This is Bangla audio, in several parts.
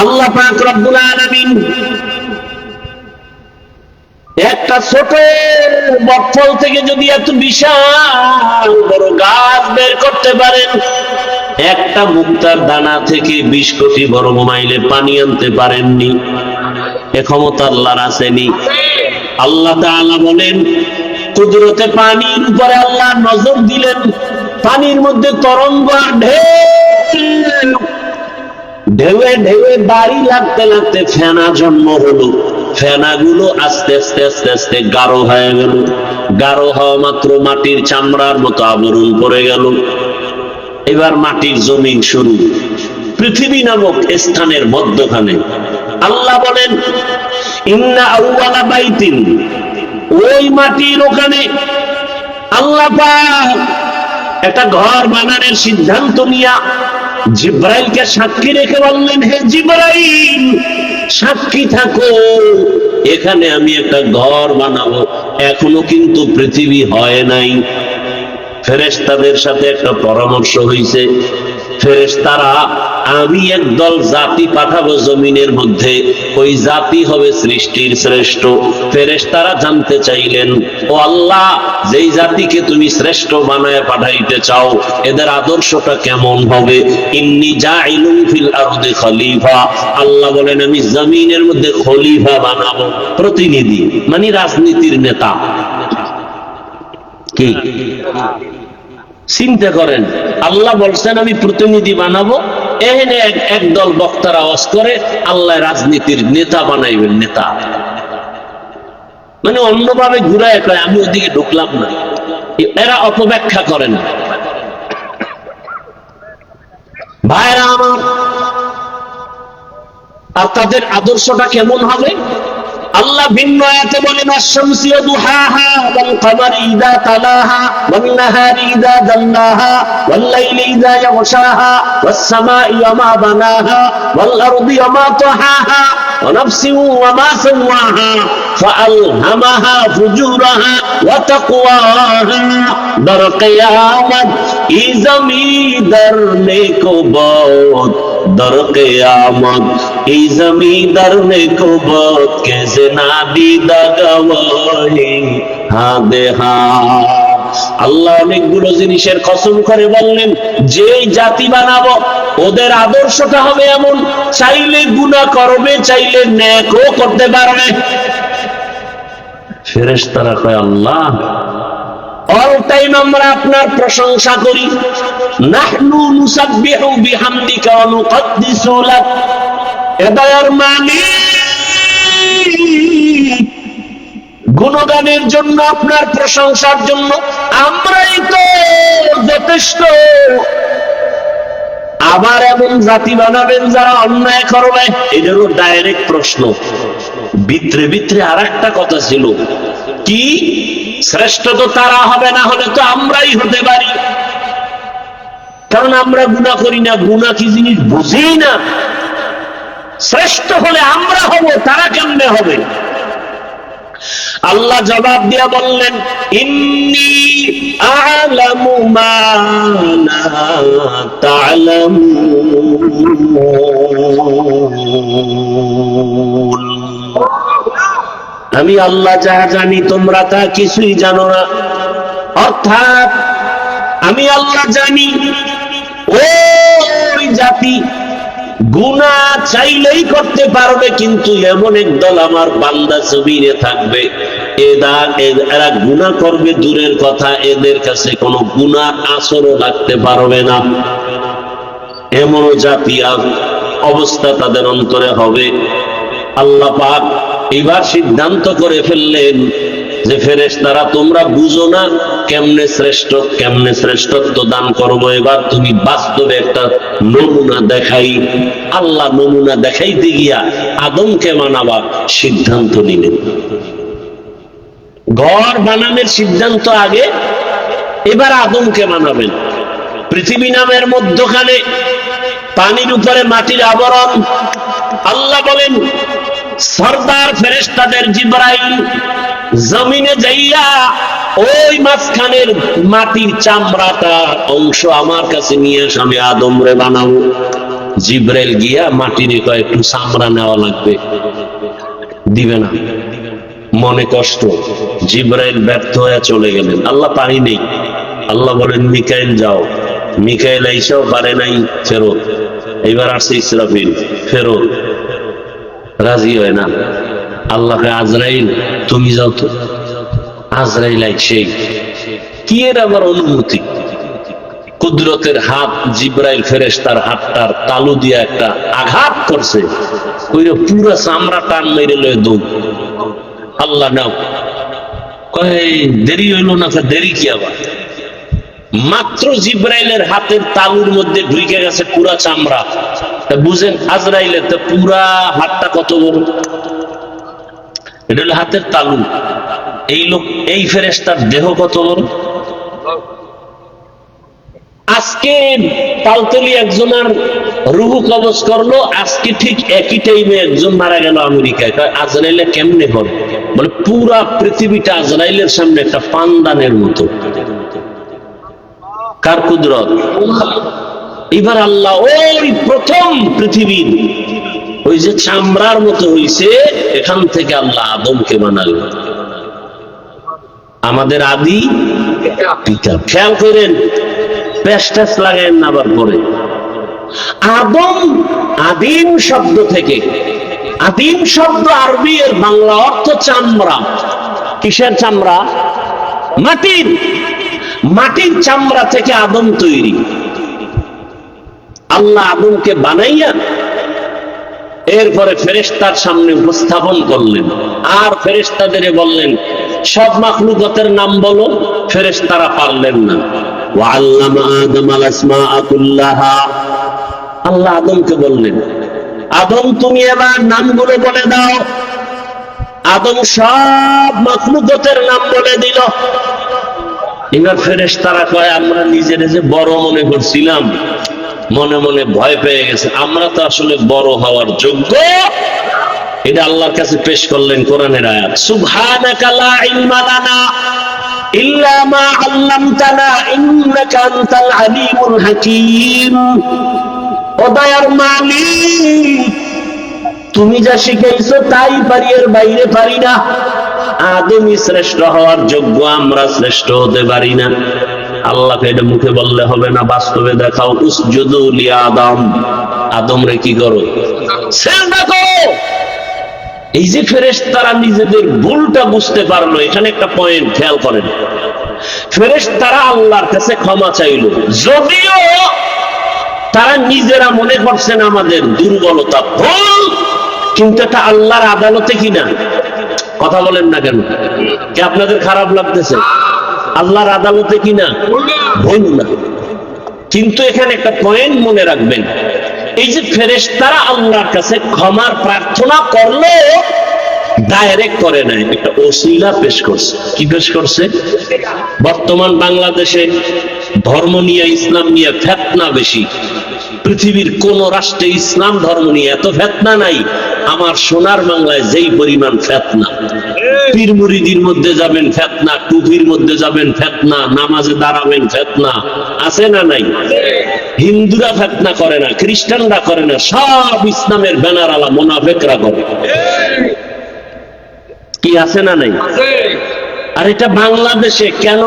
আল্লাহ পাক রব্বুল আলামিন একটা ছোট বটফল থেকে যদি এত বিশাল বড় গাছ বের করতে পারেন, একটা মুক্তার দানা থেকে 20 কোটি বর্গ মাইলে পানি আনতে পারেননি, এ ক্ষমতা আল্লাহর আসেনি? আল্লাহ তাআলা বলেন, কুদরতে পানির উপরে আল্লাহ নজর দিলেন, পানির মধ্যে তরঙ্গ আর ঢেউ, ঢেউয়ে ঢেউয়ে বাড়ি লাগতে লাগতে ফেনা জন্ম হলো। ফেনাগুলো আস্তে আস্তে আস্তে আস্তে গাঢ় হয়ে গেল। গাঢ় হওয়া মাত্র মাটির চামড়ার মতো আবরণ পড়ে গেল। এবার মাটির জমিন শুরু, পৃথিবী নামক স্থানের মধ্যখানে। আল্লাহ বলেন, ইন্না আউওয়ালা বাইতিন, ওই মাটির ওখানে আল্লাহ পাক একটা ঘর বানানোর সিদ্ধান্ত নিয়া জিব্রাইলকে সাক্ষী রেখে বললেন, হে জিব্রাইল, সাক্ষী থাকো, এখানে আমি একটা ঘর বানাবো। এখনো কিন্তু পৃথিবী হয় নাই। ফেরেশতাদের সাথে একটা পরামর্শ হইছে। ফেরেশতারা, আমি একদল জাতি পাঠাবো জমিনের মধ্যে, ওই জাতি হবে সৃষ্টির শ্রেষ্ঠ। ফেরেশতারা জানতে চাইলেন, ও আল্লাহ, যেই জাতিকে তুমি শ্রেষ্ঠ বানায় পাঠাইতে চাও, এদের আদর্শটা কেমন হবে? ইন্নী জাইলুন ফিল আরদি খলিফা, আল্লাহ বলেন, আমি জমিনের মধ্যে খলিফা বানাবো, প্রতিনিধি, মানে রাজনীতির নেতা। কি চিন্তা করেন, আল্লাহ বলছেন আমি প্রতিনিধি বানাবো, এখানে একদল বক্তারা আওয়াজ করে আল্লাহ রাজনীতির নেতা বানাইবেন। নেতা মানে অন্যভাবে ঘুরায় কয়, আমি ওদিকে ঢুকলাম না। এরা অপব্যাখ্যা করে না। ভাইরা আমার, আর তাদের আদর্শটা কেমন হবে? আল্লাহ ভিন্ন আয়াতে বলেন, আশ-শামসি ওয়া দুহাহা ওয়াল কমারি ইযা তালাহা ওয়ান নাহারি ইযা জাল্লাহা ওয়াল লাইলি ইযা ইয়াগশাহা ওয়াস সামাই ওয়া মা বানাহা ওয়াল আরদি ওয়া মা তাহাহা ওয়া নাফসিন ওয়া মা সাওয়াহা ফাআলহামাহা ফুজুরাহা ওয়া তাকওয়াহা। দর কিয়ামত ই জমিদার নেকো বহুত, দর কিয়ামত এই জমিদার নেকো বহুত, কেসে না দিদা গওয়াহি হাদে হা। আল্লাহ অনেকগুলো জিনিসের কসম করে বললেন, যেই জাতি বানাবো ওদের আদর্শটা হবে এমন, চাইলে গুনাহ করবে, চাইলে নেকও করতে পারবে। ফেরেশতারা কয়, আল্লাহ, অল টাইম আমরা আপনার প্রশংসা করি। নাহনু নুসাব্বিহু বিহামদিকা ওয়া নুকদ্দিসু লাক, এদার মালিক, গুণগানের জন্য, আপনার প্রশংসার জন্য আমরাই তো যথেষ্ট। আবার এমন জাতি বানাবেন যারা অন্যায় করবে? এটারও ডাইরেক্ট প্রশ্ন। ভিতরে ভিতরে আর একটা কথা ছিল, কি? শ্রেষ্ঠ তো তারা হবে, না হলে তো আমরাই হতে পারি, কারণ আমরা গুনাহ করি না, গুনাহ কি জিনিস বুঝি না। শ্রেষ্ঠ হলে আমরা হব, তারা কেমনে হবে? আল্লাহ জবাব দিয়া বললেন, ইন্নী আ'লামু মা লা তা'লামুন, আমি আল্লাহ যা জানি তোমরা তা কিছুই জানো না। অর্থাৎ আমি আল্লাহ জানি ওই জাতি গুনাহ চাইলেই করতে পারবে, কিন্তু এমন একদল আমার বান্দা জমিনে থাকবে, এরা গুনাহ করবে দূরের কথা, এদের কাছে কোনো গুনাহ আসরও লাগতে পারবে না। এমন জাতি অবস্থা তাদের অন্তরে হবে। আল্লাহ পাক এবার সিদ্ধান্ত করে ফেললেন যে, ফেরেশতারা, তোমরা বুঝো না কেমনে শ্রেষ্ঠত্ব দান করবো, এবার তুমি বাস্তবে একটা নমুনা দেখাই। আল্লাহ নমুনা দেখাইতে গিয়া আদমকে মানাবার সিদ্ধান্ত নিলেন। ঘর বানানোর সিদ্ধান্ত আগে, এবার আদমকে মানাবেন। পৃথিবী নামের মধ্যখানে পানির উপরে মাটির আবরণ। আল্লাহ বলেন, সরদার ফেরেশতাদের জিবরাইল জমিনে যাইয়া ওই মাঝখানের মাটির চামড়াটা অংশ আমার কাছে নিয়ে এসে আমি আদম রে বানাবো। জিব্রাইল গিয়া মাটির একটু চামড়া নেওয়া লাগবে, দিবে না, মনে কষ্ট। জিব্রাইল ব্যর্থ হয়ে চলে গেলেন, আল্লাহ পারি নেই। আল্লাহ বলেন মিকাইল যাও। মিকাইল আইসাও পারে নাই, ফেরত। এবার আসছে ইসরাফিল, ফেরত। রাজি হয় না। আল্লাহকে আজরাইল তুমি যাও তো। আজরাইল সেই কি এর আমার অনুমতি? কুদরতের হাত জিব্রাইল ফেরেশতার হাতটার তালু দিয়া একটা আঘাত করছে, ওই পুরা চামড়া টান মেরে লয়ে দৌড়। আল্লাহ নাও কয় দেরি হইল না, দেরি কি আবার? মাত্র জিব্রাইলের হাতের তালুর মধ্যে ঢুকে গেছে পুরা চামড়া। বুঝেন আজরাইলের তো পুরা হাতটা কত বড়, এটা হলো হাতের তালু। এই লোক, এই ফেরেশতার দেহ কত বড়। আজকে তালতলি একজনের রুহু কবজ করলো, আজকে ঠিক একই টাইমে একজন মারা গেল আমেরিকায়। আজরাইলে কেমনে হবে? বলে পুরা পৃথিবীটা আজরাইলের সামনে একটা পানদানের মতো। কার কুদরত? এবার আল্লাহ ওই প্রথম পৃথিবীর ওই যে চামড়ার মতো হইছে, এখান থেকে আল্লাহ আদমকে বানালেন, আমাদের আদি পিতা। খেয়াল করেন, পেস্টাস লাগায়েন না আবার পরে। আদম আদিম শব্দ থেকে, আদিম শব্দ আরবি এর বাংলা অর্থ চামড়া। কিসের চামড়া? মাটির। মাটির চামড়া থেকে আদম তৈরি। আল্লাহ আদমকে বানাইয়া এরপরে ফেরেশতার সামনে উপস্থাপন করলেন, আর ফেরেশতাদের বললেন সব মাখলুকাতের নাম বলো। ফেরেশতারা পারলেন না। ওয়াল্লামা আদম আল আসমাআ কুল্লাহা, আল্লাহ আদমকে বললেন আদম তুমি এবার নামগুলো বলে দাও। আদম সব মাখলুকাতের নাম বলে দিল। এবার ফেরেশতারা কয় আমরা নিজেরা যে বড় মনে করছিলাম, মনে মনে ভয় পেয়ে গেছে, আমরা তো আসলে বড় হওয়ার যোগ্য। এটা আল্লাহর কাছে পেশ করলেন কোরআনের আয়াত, সুবহানাকা লা ইলমা লানা ইল্লা মা আল্লামতানা ইন্নাকা আনতাল আলিমুল হাকীম। ও দয়ার মালিক, তুমি যা শিখাইছো তাই পারি, এর বাইরে পারি না। আদমই শ্রেষ্ঠ হওয়ার যোগ্য, আমরা শ্রেষ্ঠ হতে পারি না। আল্লাহকে এটা মুখে বললে হবে না, বাস্তবে দেখাও। উসজুদু লি আদম, আদম রে কি করো? সিজদা করো। এই যে ফেরেশতারা নিজেদের ভুলটা বুঝতে পারলো, এখানে একটা পয়েন্ট খেয়াল করেন। ফেরেশতারা আল্লাহর কাছে ক্ষমা চাইল, যদিও তারা নিজেরা মনে করছেন আমাদের দুর্বলতা, ভুল, কিন্তু এটা আল্লাহর আদালতে কিনা। কথা বলেন না কেন? কি আপনাদের খারাপ লাগতেছে? আল্লাহর আদালতে কিনা ভুল না। কিন্তু এখানে একটা পয়েন্ট মনে রাখবেন, এই যে ফেরেশতারা আল্লাহর কাছে ক্ষমার প্রার্থনা করলো, ডাইরেক্ট করে নাই, একটা ওসিলা পেশ করছে। কি পেশ করছে? বর্তমান বাংলাদেশে ধর্ম নিয়ে, ইসলাম নিয়ে ফিতনা বেশি। পৃথিবীর কোন রাষ্ট্রে ইসলাম ধর্ম নিয়ে এত ফিতনা নাই। আমার সোনার বাংলায় যেই পরিমাণ ফিতনা, পীর মুরিদির মধ্যে যাবেন ফিতনা, টুপির মধ্যে যাবেন ফিতনা, নামাজে দাঁড়াবেন ফিতনা, আছে না নাই? হিন্দুরা ফিতনা করে না, খ্রিস্টানরা করে না, সব ইসলামের ব্যানার আলা মুনাফিকরা করে। কি আছে না নাই? আর এটা বাংলাদেশে কেন,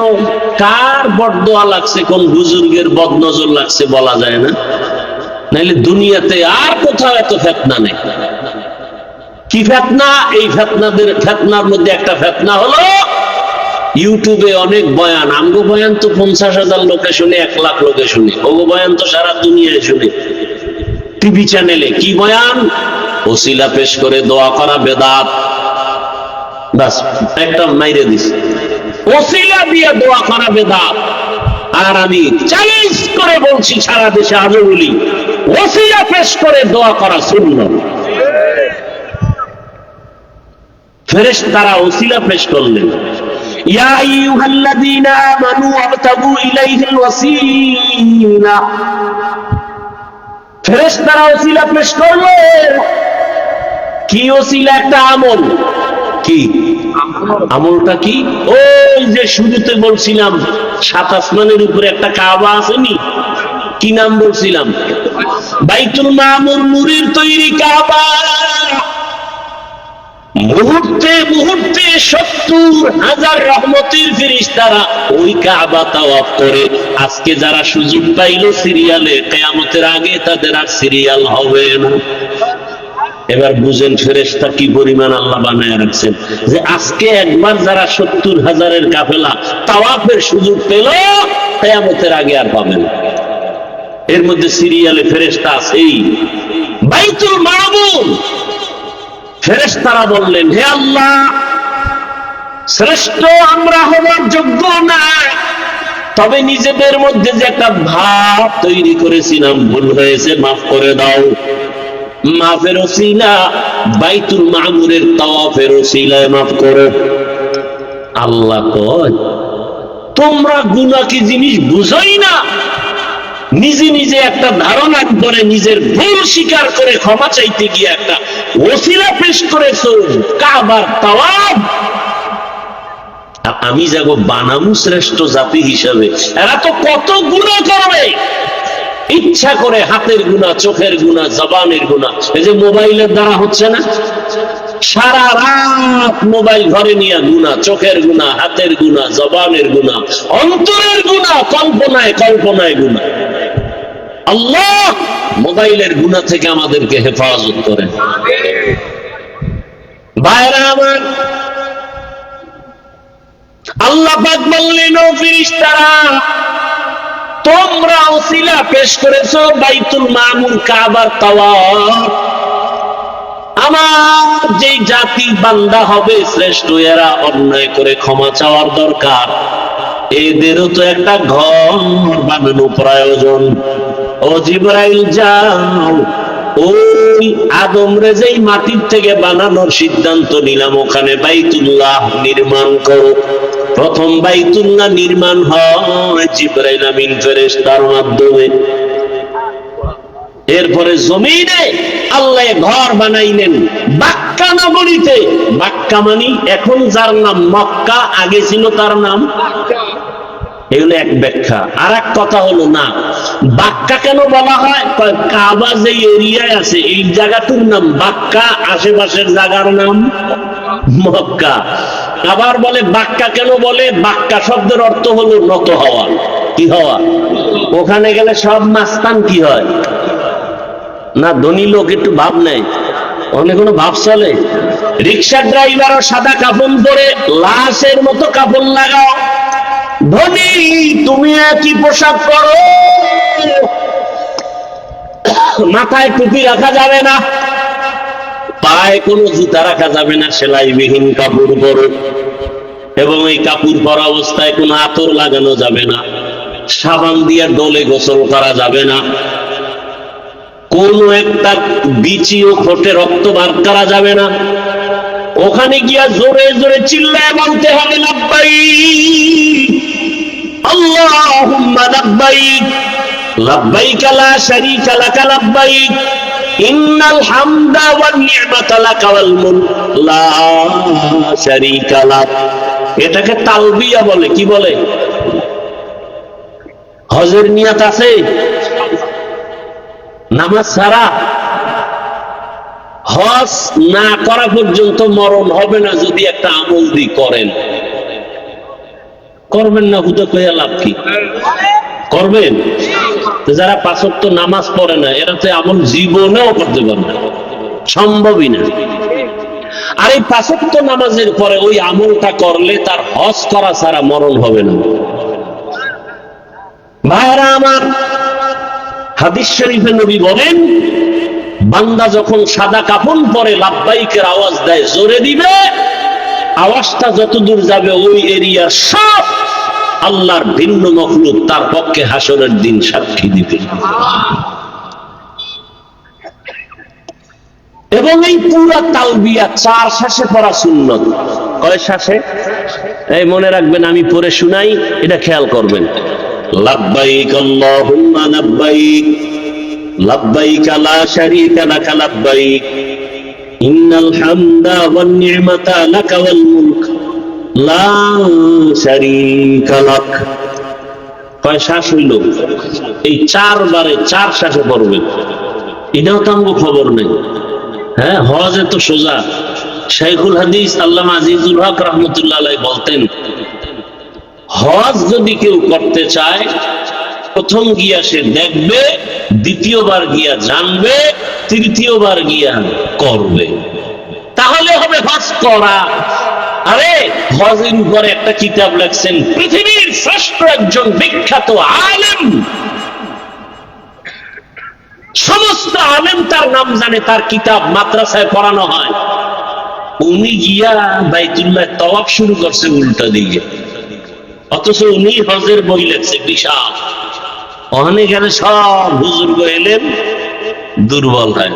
কার বদদোয়া লাগছে, কোন বুজুর্গের বদনজর লাগছে বলা যায় না। নাইলে দুনিয়াতে আর কোথাও এত ফিতনা নেই। কি ফিতনা? এই ফিতনার মধ্যে একটা ফিতনা হলো ইউটিউবে অনেক বয়ান। আমগো বয়ান তো 50,000 লোকে শুনে, 1 লাখ লোকে শুনে। ওগো বয়ান তো সারা দুনিয়ায় শুনে। টিভি চ্যানেলে কি বয়ান? ওসিলা পেশ করে দোয়া করা বেদাত। বাস একটা মাইরে দিস, ওসিলা দিয়ে দোয়া করা বেদাত। আর আমি চ্যালেঞ্জ করে বলছি, সারা দেশে আজও বলি, ওসিলা পেশ করে দোয়া করা সুন্নাত। ফেরেশতারা ওসিলা পেশ করলেন, ইয়া আইয়ুহাল্লাযীনা আমানু ওয়াবতাগু ইলাইহিল ওয়াসিলা। ফেরেশতারা ওসিলা পেশ করলো। কি ওসিলা? একটা আমল। কি আমলটা? কি? ওই যে শুরুতে বলছিলাম 7 আসমানের উপরে একটা কাবা আসেনি, কি নাম বলছিলাম? বাইতুল মামুর, নূরের তৈরি কাবা। মুহূর্তে মুহূর্তে 70,000 রহমতের ফেরেশতারা ওই কাবা তাওয়াফ করে। আজকে যারা সুযোগ পাইল সিরিয়ালে, কিয়ামতের আগে তাদের আর সিরিয়াল হবে না। এবার বুঝেন ফেরেশতা কি পরিমাণ আল্লাহ বানায় রাখছেন, যে আজকে একবার যারা 70,000-এর কাফেলা তাওয়াফের সুযোগ পেল, কিয়ামতের আগে আর পাবে না। এর মধ্যে সিরিয়ালে ফেরেশতা আছেই। বাইতুল মামুর ফেরেশতারা বললেন, হে আল্লাহ, শ্রেষ্ঠ আমরা হওয়ার যোগ্য না, তবে নিজেদের মধ্যে যে একটা ভাব তৈরি করেছিলাম, ভুল হয়েছে, মাফ করে দাও। মাফের ওসিলা বাইতুল মামুরের তাওয়াফের ওসিলায় মাফ করো। আল্লাহ কয়, তোমরা গুনাহ কি জিনিস বুঝোই না? নিজে নিজে একটা ধারণা করে নিজের ভুল স্বীকার করে ক্ষমা চাইতে গিয়ে একটা ওসিলা পেশ করেছো, কাবার তাওয়াফ। আমি যাব বানামু শ্রেষ্ঠ জাতি হিসাবে, এরা তো কত গুনাহ করবে, ইচ্ছা করে হাতের গুনাহ, চোখের গুনাহ, জবানের গুনাহ। এই যে মোবাইলের দ্বারা হচ্ছে না, সারা রাত মোবাইল ঘরে নিয়ে গুনাহ, চোখের গুনাহ, হাতের গুনাহ, জবানের গুনাহ, অন্তরের গুনাহ, কল্পনায় কল্পনায় গুনাহ। আল্লাহ মোবাইলের গুনাহ থেকে আমাদেরকে হেফাজত করেন। ভাইরা আমার, আল্লাহ পাক বললেন, ও ফেরেশতারা, তোমরা ওসিলা পেশ করেছো বাইতুল মামুর, কাবার তাওয়াফ। আমার যে জাতি বান্দা হবে শ্রেষ্ঠ, এরা অন্যায় করে ক্ষমা চাওয়ার দরকার। এদেরও তো একটা ঘর বানানো প্রয়োজন। ও জিবরাইল, যাও ওই আদমরে যেই মাটির থেকে বানানোর সিদ্ধান্ত নিলাম, ওখানে বাইতুল্লাহ নির্মাণ করো। প্রথম বাইতুল্লাহ নির্মাণ হয় জিবরাইল আমিন ফেরেশতার মাধ্যমে। এরপরে জমিনে আল্লাহ ঘর বানাইলেন বাক্কা নগরীতে। বাক্কা মানে এখন যার নাম মক্কা, আগে ছিল তার নাম। এগুলো এক ব্যাখ্যা। আর এক কথা হলো, না, বাক্কা কেন বলা হয়? কাবা যে এরিয়ায় আছে এই জায়গাটার নাম বাক্কা, আশেপাশের জায়গার নাম মক্কা। আবার বলে বাক্কা কেন বলে? বাক্কা শব্দের অর্থ হলো নত হওয়া। কি হওয়া? ওখানে গেলে সব মাস্তান কি হয় না, ধনী লোক একটু ভাব নেয়, অনেক কোনো ভাব চলে। রিক্সা ড্রাইভারও সাদা কাপড় পরে লাশের মতো কাপড় লাগাও। ধনী তুমি একই পোশাক পরো, মাথায় টুপি রাখা যাবে না, পায়ে কোনো জুতা রাখা যাবে না, সেলাইবিহীন কাপড় পরো। এবং এই কাপড় পরা অবস্থায় কোনো আতর লাগানো যাবে না, সাবান দিয়ে ডলে গোসল করা যাবে না, কোন একটা বিচিও ফোটে রক্ত বার করা যাবে না। ওখানে গিয়া জোরে জোরে চিল্লায় বলতে হবে, লাব্বাইক আল্লাহুম্মা লাব্বাইক, লাব্বাইক লা শারীকা লাক লাব্বাইক, ইন্নাল হামদা ওয়ান নি'মাতা লাকা ওয়াল মুলক লা শারীকা লাক। এটাকে তালবিয়া বলে। কি বলে? হজের নিয়ত আছে, নামাজ ছাড়া হজ না করা পর্যন্ত মরণ হবে না যদি একটা আমল দিয়ে করেন। করবেন না হুদা কইয়া লাভ কি? করবেন। যারা 5 ওয়াক্ত নামাজ পড়ে না, এরা তো আমল জীবনেও করতে পারবে না, সম্ভবই না। আর এই 5 ওয়াক্ত নামাজের পরে ওই আমলটা করলে তার হজ করা ছাড়া মরণ হবে না। ভাইরা আমার, হাদিস শরীফে নবী বলেন, বান্দা যখন সাদা কাফন পরে লাব্বাইকের আওয়াজ দেয়, জোরে দিবে, আওয়াজটা যতদূর যাবে ওই এরিয়ার সব আল্লাহর ভিন্ন মখলুক তার পক্ষে হাসরের দিন সাক্ষী দিবে। এবং এই পুরা তালবিয়া 4 শ্বাসে পড়া সুন্নত। কয় শ্বাসে? এই মনে রাখবেন, আমি পড়ে শুনাই, এটা খেয়াল করবেন। লাব্বাইক আল্লাহুম্মা লাব্বাইক, লাব্বাইক লা শারীকা লাক লাব্বাইক, ইন্নাল হামদা ওয়ান নি'মাতা লাকা ওয়াল মুলক লা শারীকা লাক। কয় শ্বাস হইল? এই 4 বারে 4 শ্বাসে পড়বে, এটাও তো আমাকে খবর নেই। হ্যাঁ, হজ এত সোজা। শাইখুল হাদিস আল্লামা আজিজুল হক রহমতুল্লাহ আলাইহি বলতেন, হজ যদি কেউ করতে চায়, প্রথম গিয়া সে দেখবে, দ্বিতীয়বার গিয়া জানবে, তৃতীয়বার গিয়া করবে, তাহলে হবে হজ করা। আরে হজের উপরে একটা কিতাব লেখছেন পৃথিবীর শ্রেষ্ঠ একজন বিখ্যাত আলেম, সমস্ত আলেম তার নাম জানে, তার কিতাব মাদ্রাসায় পড়ানো হয়। উনি গিয়া বাইতুল্লাহ তওয়াফ শুরু করছে উল্টা দিকে, অথচ উনি হজের বই লেখছে বিশাল। ওখানে গেলে সব বুজুর্গ এলেন, দুর্বল হয়,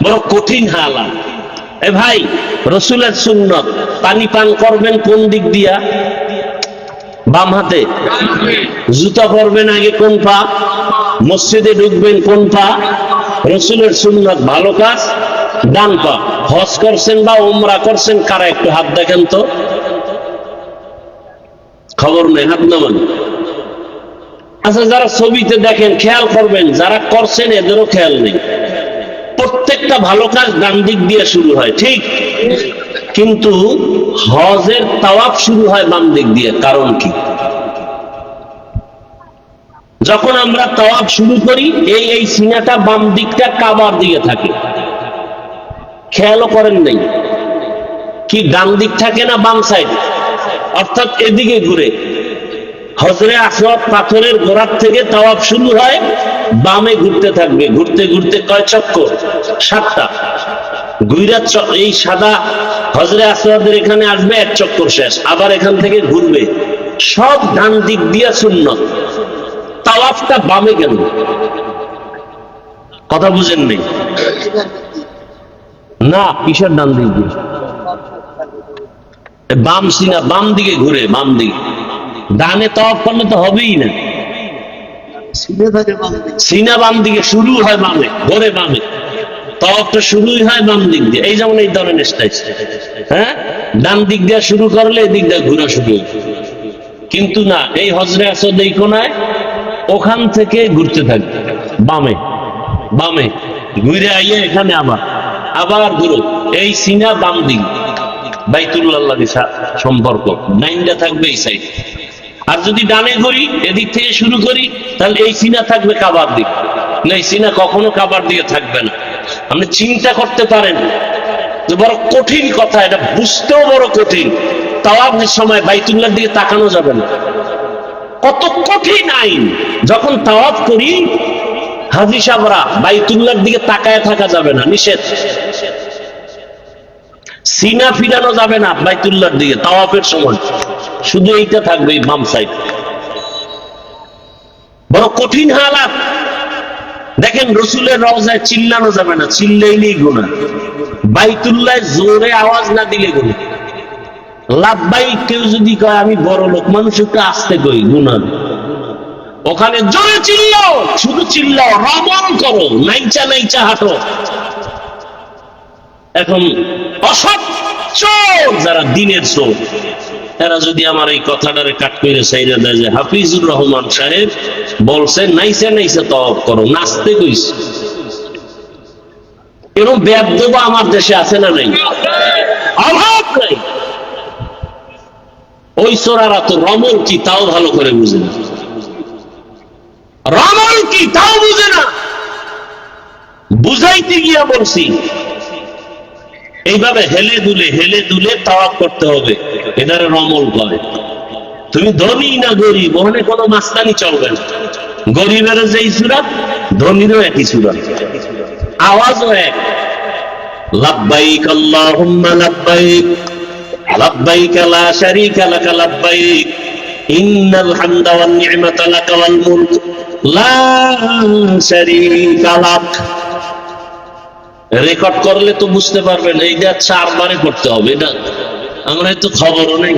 বড় কঠিন হালাত। এ ভাই, রসুলের সুন্নত, পানি পান করবেন কোন দিক দিয়া? বাম হাতে। জুতা পরবেন আগে কোন পা? মসজিদে ঢুকবেন কোন পা? রসুলের সুন্নত ভালো কাজ ডান পা। হজ করছেন বা উমরা করছেন কারা? একটু হাত দেখেন তো, খবর নেই, হাত নামান। আচ্ছা, যারা ছবিতে দেখেন খেয়াল করবেন, যারা করছেন এদেরও খেয়াল নেই। প্রত্যেকটা ভালো কাজ ডান দিক দিয়ে শুরু হয়, ঠিক, কিন্তু হজের তাওয়াফ শুরু হয় বাম দিক দিয়ে। কারণ কি? যখন আমরা তাওয়াফ শুরু করি, এই সিনাটা বাম দিকটা কাবার দিকে থাকে, খেয়ালও করেন নাই কি? ডান দিক থাকে না বাম সাইড, অর্থাৎ এদিকে ঘুরে। হজরে আসওয়াদ পাথরের গোড়ার থেকে তাওয়াফ শুরু হয়, বামে ঘুরতে থাকবে, ঘুরতে ঘুরতে কয় চক্কর? 7টা। গুইরা এই সাদা হজরে আসওয়াদের এখানে আসবে, 1 চক্কর শেষ, আবার এখান থেকে ঘুরবে। সব ডান দিক দিয়া সুন্নত, তাওয়াফটা বামে গেল। কথা বুঝেন নাই? না, কিসের ডান দিক দিয়ে? বাম সিনা বাম দিকে ঘুরে, বাম দিকে। ডানে তাওয়াফ করলে তো হবেই না, সিনা বাম দিকে শুরু হয়, বামে ঘোরে, বামে তাওয়াফটা শুরুই হয় বাম দিক দিয়ে। এই যেমন এই ধরনের স্টাইল, হ্যাঁ, ডান দিক দিয়ে শুরু করলে এদিক দিয়ে ঘোরা শুরু হয়। কিন্তু না, এই হজরে আসওয়াদ এই কোনায়, ওখান থেকে ঘুরতে থাকবে বামে, বামে ঘুরে আইয়া এখানে আবার আবার ঘুরো। এই সিনা বাম দিক, বাইতুল্লাহ সম্পর্ক নাইনটা থাকবে এই সাইড। আর যদি ডানে ঘুরি, এদিক থেকে শুরু করি, তাহলে এই সিনা থাকবে কাবার দিক, না এই সিনা কখনো কাবার দিকে থাকবে না। আপনি চিন্তা করতে পারেন যে বড় কঠিন কথা, এটা বুঝতেও বড় কঠিন। তাওয়াফের সময় বাইতুল্লাহর দিকে তাকানো যাবে না, কত কঠিন আইন। যখন তাওয়াফ করি, হাজী সাহেবরা বাইতুল্লাহর দিকে তাকায় থাকা যাবে না, নিষেধ। সিনা ফিরানো যাবে না বাইতুল্লাহর দিকে তাওয়াফের সময়, শুধু এইটা থাকবে এই বাম সাইড। বড় কঠিন হালাত। দেখেন, রসুলের রওজায় চিল্লানো যাবে না, চিল্লাইলেই গুনাহ। বাইতুল্লাহ জোরে আওয়াজ না দিলে গুনাহ। লাব্বাইক কেউ যদি কয় আমি বড় লোক মানুষ, একটু আস্তে কই, গুনাহ। ওখানে জোরে চিল্লাও, শুধু চিল্লাও, রমণ করো, নাইচা নাইচা হাঁটো। এখন অসৎ চোর, যারা দিনের চোর, এরা যদি আমার এই কথাটারে কাট করে চাইরা দেয় যে হাফিজুর রহমান সাহেব বলছে নাইচা নাইচা তাওয়াফ করো, নাচতে কইছে, এরকম বেয়াদব আমার দেশে আছে না নাই? অভাব নাই। ওই চোরারা তো রমল কি তাও ভালো করে বুঝে না, রমল কি তাও বুঝে না। বুঝাইতে গিয়া বলছি, এইভাবে হেলে দুলে তাওয়াফ করতে হবে, এটারে রমল করে। তুমি ধনী না গরিব, ওখানে কোনো মাস্তানি চলবে না। গরিবের যেই সূরা, ধনীরও একই সূরা, আওয়াজও এক। লাব্বাইক আল্লাহুম্মা লাব্বাইক, লাব্বাইক লা শারীকা লাক লাব্বাইক, ইন্নাল হামদা ওয়ান নি'মাতা লাক ওয়াল মুলক লা শারীকা লাক। রেকর্ড করলে তো বুঝতে পারবেন, এইটা 4 বারে করতে হবে। এটা আমরা তো খবরও নেই।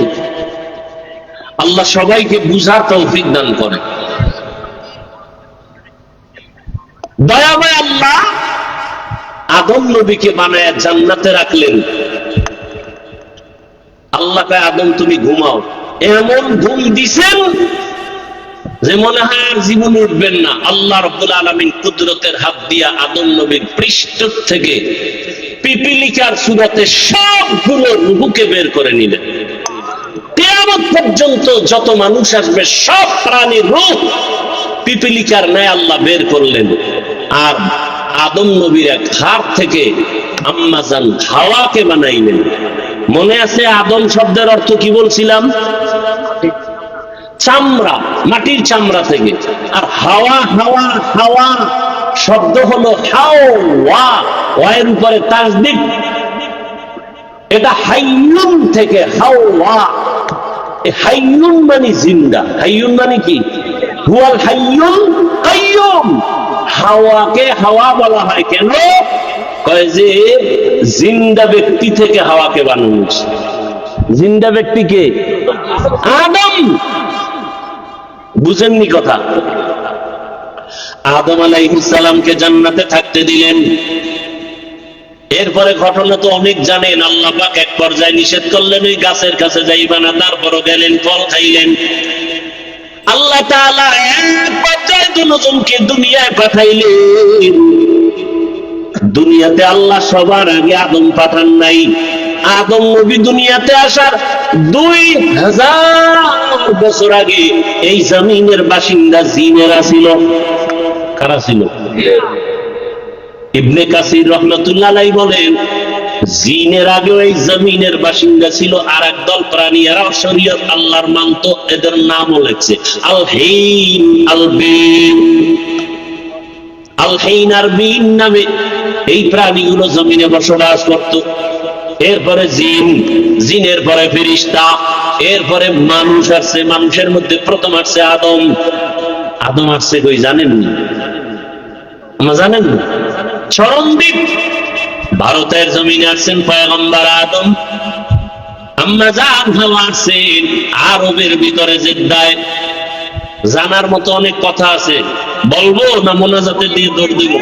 আল্লাহ সবাইকে বুঝার তৌফিক দান করে। দয়াময় আল্লাহ আদম নবীকে বানায় জান্নাতে রাখলেন। আল্লাহ কয়, আদম তুমি ঘুমাও। এমন ঘুম দিছেন যে মনে হয় আর জীবন উঠবেন না, আল্লাহ রাব্বুল আলামিন কুদরতের হাত দিয়া আদম নবীর পৃষ্ঠ থেকে পিপিলিকার সূরাতে সবগুলো রূহকে বের করে নিলেন। কিয়ামত পর্যন্ত যত মানুষ আসবে সব প্রাণীর রূহ পিপিলিকার ন্যায় আল্লাহ বের করলেন। আর আদম নবীর এক হাড় থেকে আম্মা জান হাওয়াকে বানাইলেন। মনে আছে আদম শব্দের অর্থ কি বলছিলাম? চামড়া, মাটির চামড়া থেকে। আর হাওয়া হাওয়া হাওয়া শব্দ হলো হাওয়া, ওয়ের উপরে তাসদিদ, এটা হাইয়ুন থেকে হাওয়া। হাইয়ুন মানে জিন্দা, হাইয়ুন মানে কি? হুয়াল হাইয়ুল কাইয়ুম। হাওয়াকে হাওয়া বলা হয় কেন? কয় যে জিন্দা ব্যক্তি থেকে হাওয়াকে বানানো হয়েছে। জিন্দা ব্যক্তিকে আদম। বুঝেননি কথা? আদম আলাইহিস সালামকে জান্নাতে থাকতে দিলেন। এরপরে ঘটনা তো অনেক জানেন। আল্লাহ পাক এক পর্যায়ে নিষেধ করলেন ওই গাছের কাছে যাইবা না, তারপরও গেলেন, ফল খাইলেন। আল্লাহ তাআলা এক পর্যায়ে দুজনকে দুনিয়ায় পাঠাইলেন। দুনিয়াতে আল্লাহ সবার আগে আদম পাঠান নাই। আদম নবী দুনিয়াতে আসার 2000 বছর আগে এই জমিনের বাসিন্দা জিনেরা ছিল। কারা ছিল? ইবনে কাসির রাহমাতুল্লাহ আলাইহি বলেন, জিনের আগেও এই জমিনের বাসিন্দা ছিল আর একদল প্রাণী, এরা শরীয়ত আল্লাহর মানত। এদের নামও লেখছে আল হাইন আল বিন। আল হাইন আর বিন নামে এই প্রাণীগুলো জমিনে বসবাস করত। এরপরে জিন, জিনের পরে ফেরেশতা, এরপরে মানুষ আসছে। মানুষের মধ্যে প্রথম আসছে আদম। আদম আসছে কই জানেন না? আমরা জানেন না? চরণদ্বীপ ভারতের জমিনে আসছেন পয়গম্বর আদম। আম্মা জান হাওয়া আসছেন আরবের ভিতরে জেদ্দায়। জানার মতো অনেক কথা আছে, বলবো না মোনাজাতে দিয়ে দৌড় দিব?